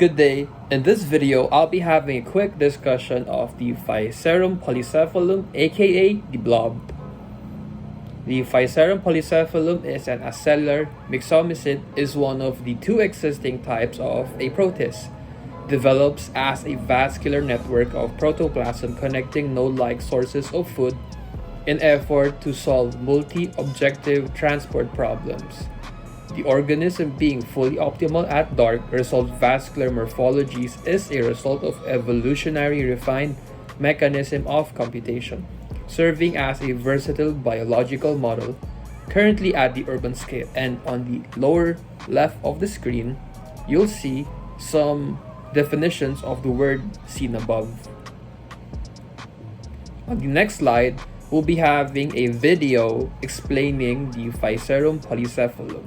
Good day. In this video, I'll be having a quick discussion of the Physarum polycephalum, aka the blob. The Physarum polycephalum is an acellular myxomycete, is one of the two existing types of a protist. Develops as a vascular network of protoplasm connecting node-like sources of food in effort to solve multi-objective transport problems. The organism being fully optimal at dark resolved vascular morphologies is a result of evolutionary refined mechanism of computation, serving as a versatile biological model currently at the urban scale. And on the lower left of the screen, you'll see some definitions of the word seen above. On the next slide, we'll be having a video explaining the Physarum polycephalum.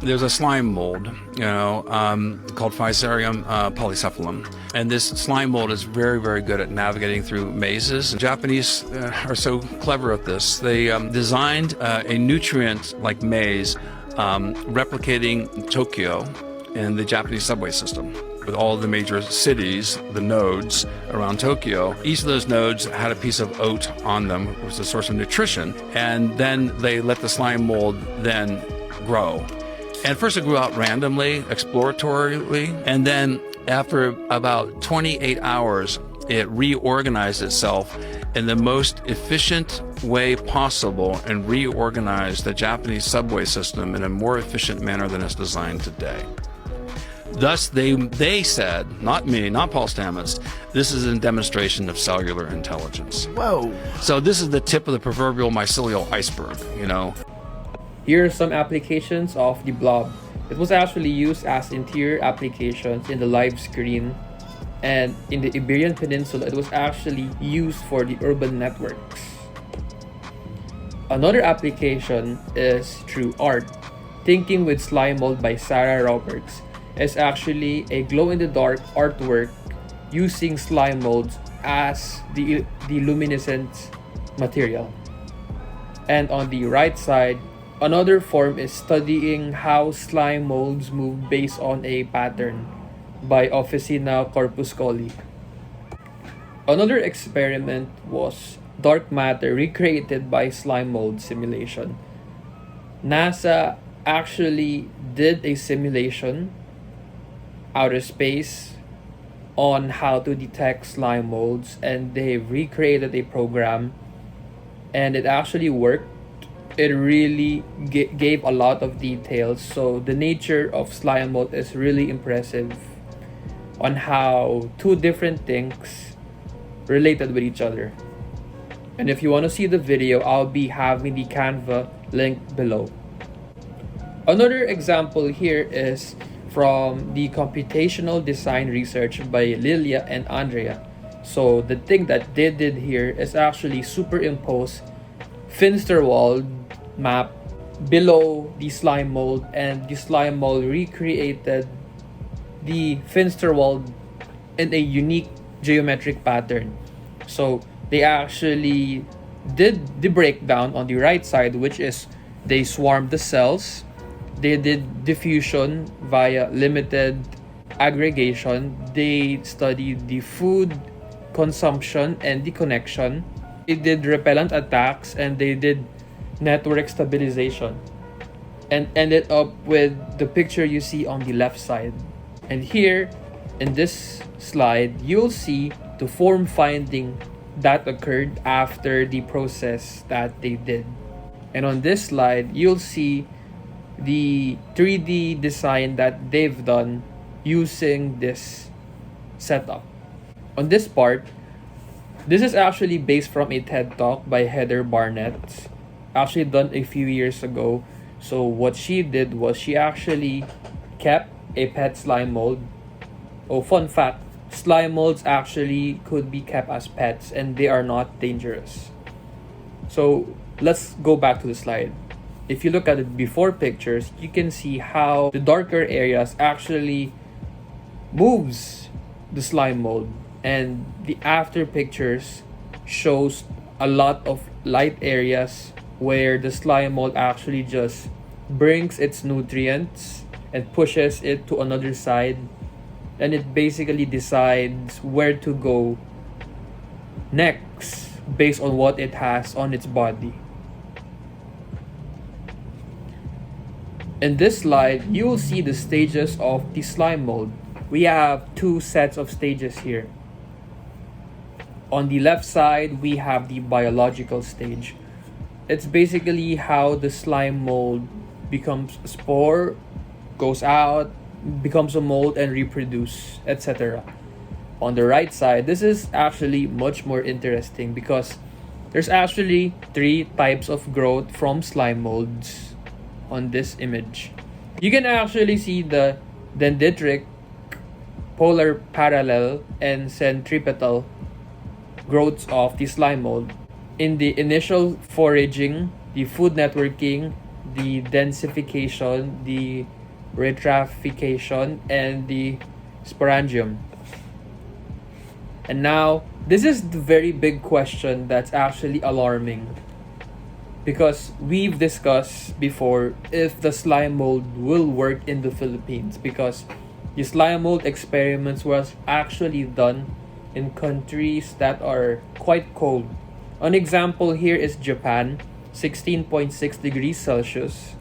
There's a slime mold, called Physarum polycephalum. And this slime mold is very, very good at navigating through mazes. The Japanese are so clever at this. They designed a nutrient-like maze replicating Tokyo in the Japanese subway system. With all the major cities, the nodes around Tokyo, each of those nodes had a piece of oat on them, which was a source of nutrition. And then they let the slime mold then grow. And first it grew out randomly, exploratorily, and then after about 28 hours, it reorganized itself in the most efficient way possible and reorganized the Japanese subway system in a more efficient manner than it's designed today. Thus, they said, not me, not Paul Stamets, this is a demonstration of cellular intelligence. Whoa. So this is the tip of the proverbial mycelial iceberg, Here are some applications of the blob. It was actually used as interior applications in the live screen, and in the Iberian Peninsula it was actually used for the urban networks. Another application is through art. Thinking with Slime Mold by Sarah Roberts is actually a glow-in-the-dark artwork using slime molds as the luminescent material. And on the right side, another form is studying how slime molds move based on a pattern by Officina Corpuscoli. Another experiment was dark matter recreated by slime mold simulation. NASA actually did a simulation outer space on how to detect slime molds, and they recreated a program, and it actually worked. It really gave a lot of details, so the nature of slime mold is really impressive on how two different things related with each other. And if you want to see the video, I'll be having the Canva link below. Another example here is from the computational design research by Lilia and Andrea. So the thing that they did here is actually superimpose Finsterwald map below the slime mold, and the slime mold recreated the Finsterwald in a unique geometric pattern. So they actually did the breakdown on the right side, which is they swarmed the cells, they did diffusion via limited aggregation, they studied the food consumption and the connection, they did repellent attacks, and they did network stabilization, and ended up with the picture you see on the left side. And here in this slide, you'll see the form finding that occurred after the process that they did. And on this slide, you'll see the 3D design that they've done using this setup. On this part, this is actually based from a TED Talk by Heather Barnett, actually done a few years ago. So what she did was she actually kept a pet slime mold. Oh, fun fact, slime molds actually could be kept as pets and they are not dangerous. So let's go back to the slide. If you look at the before pictures, you can see how the darker areas actually moves the slime mold, and the after pictures shows a lot of light areas where the slime mold actually just brings its nutrients and pushes it to another side, and it basically decides where to go next based on what it has on its body. In this slide, you will see the stages of the slime mold. We have two sets of stages here. On the left side, we have the biological stage. It's basically how the slime mold becomes a spore, goes out, becomes a mold, and reproduce, etc. On the right side, this is actually much more interesting because there's actually 3 types of growth from slime molds on this image. You can actually see the dendritic, polar parallel, and centripetal growths of the slime mold. In the initial foraging, the food networking, the densification, the retractification, and the sporangium. And now, this is the very big question that's actually alarming, because we've discussed before if the slime mold will work in the Philippines, because the slime mold experiments was actually done in countries that are quite cold. An example here is Japan, 16.6 degrees Celsius.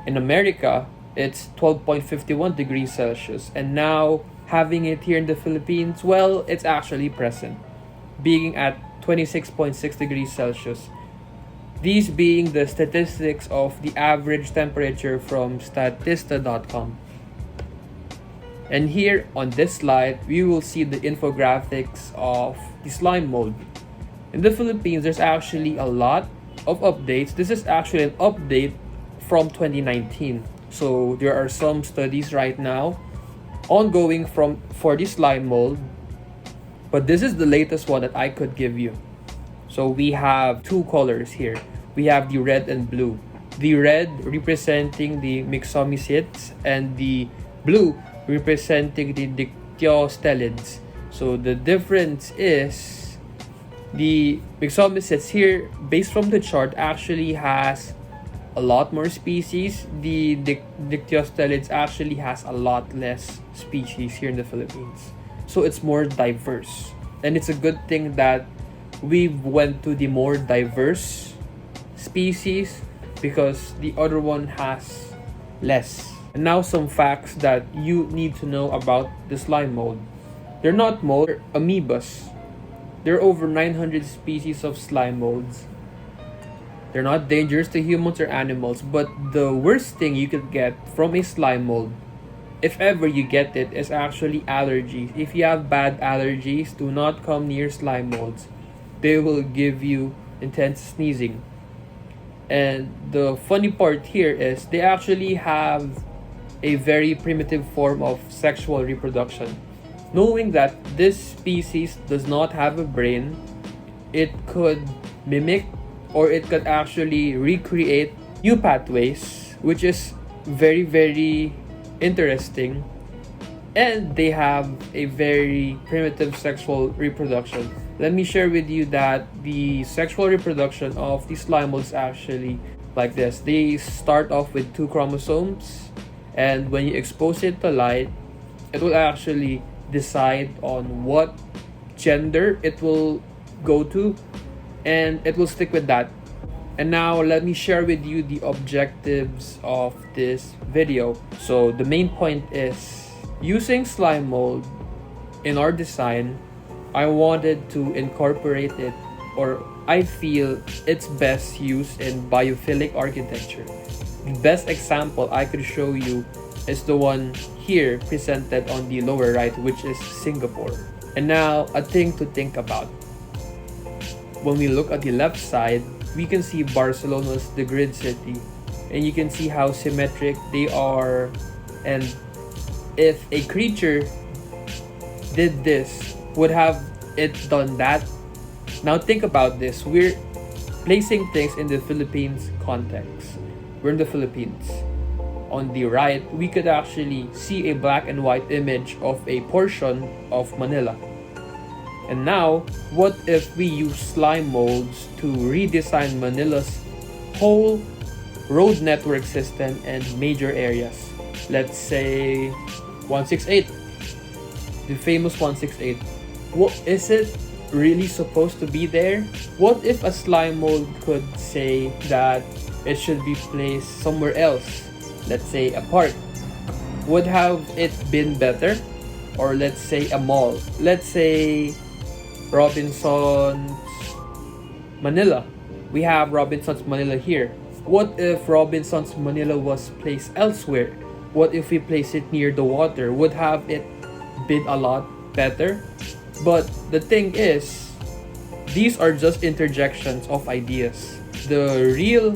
In America, it's 12.51 degrees Celsius. And now, having it here in the Philippines, well, it's actually present, being at 26.6 degrees Celsius. These being the statistics of the average temperature from statista.com. And here on this slide, we will see the infographics of the slime mold. In the Philippines, there's actually a lot of updates. This is actually an update from 2019. So there are some studies right now ongoing for the slime mold, but this is the latest one that I could give you. So we have 2 colors here. We have the red and blue. The red representing the myxomycetes and the blue representing the dictyostelids. So the difference is the myxomycetes here, based from the chart, actually has a lot more species. The dictyostelids actually has a lot less species here in the Philippines. So it's more diverse. And it's a good thing that we went to the more diverse species, because the other one has less. And now some facts that you need to know about the slime mold. They're not mold, they're amoebas. There are over 900 species of slime molds. They're not dangerous to humans or animals, but the worst thing you could get from a slime mold, if ever you get it, is actually allergies. If you have bad allergies, do not come near slime molds. They will give you intense sneezing. And the funny part here is they actually have a very primitive form of sexual reproduction. Knowing that this species does not have a brain, it could mimic, or it could actually recreate new pathways, which is very, very interesting. And they have a very primitive sexual reproduction. Let me share with you that the sexual reproduction of the slime mold is actually like this. They start off with 2 chromosomes, and when you expose it to light, it will actually decide on what gender it will go to, and it will stick with that. And now let me share with you the objectives of this video. So the main point is, using slime mold in our design, I wanted to incorporate it, or I feel it's best used in biophilic architecture. The best example I could show you is the one here presented on the lower right, which is Singapore. And now, a thing to think about. When we look at the left side, we can see Barcelona's the grid city, and you can see how symmetric they are. And if a creature did this, would have it done that? Now think about this. We're placing things in the Philippines context. We're in the Philippines. On the right, we could actually see a black and white image of a portion of Manila. And now, what if we use slime molds to redesign Manila's whole road network system and major areas? let's say 168, the famous 168. What is it really supposed to be there? What if a slime mold could say that it should be placed somewhere else, let's say a park? Would have it been better? Or let's say a mall, let's say Robinson's Manila. We have Robinson's Manila here. What if Robinson's Manila was placed elsewhere? What if we place it near the water? Would have it been a lot better? But the thing is, these are just interjections of ideas. The real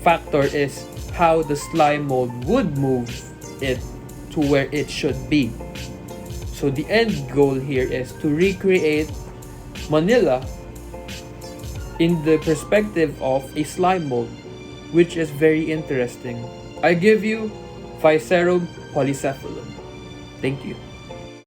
factor is how the slime mold would move it to where it should be. So the end goal here is to recreate Manila in the perspective of a slime mold, which is very interesting. I give you Physerum polycephalum. Thank you.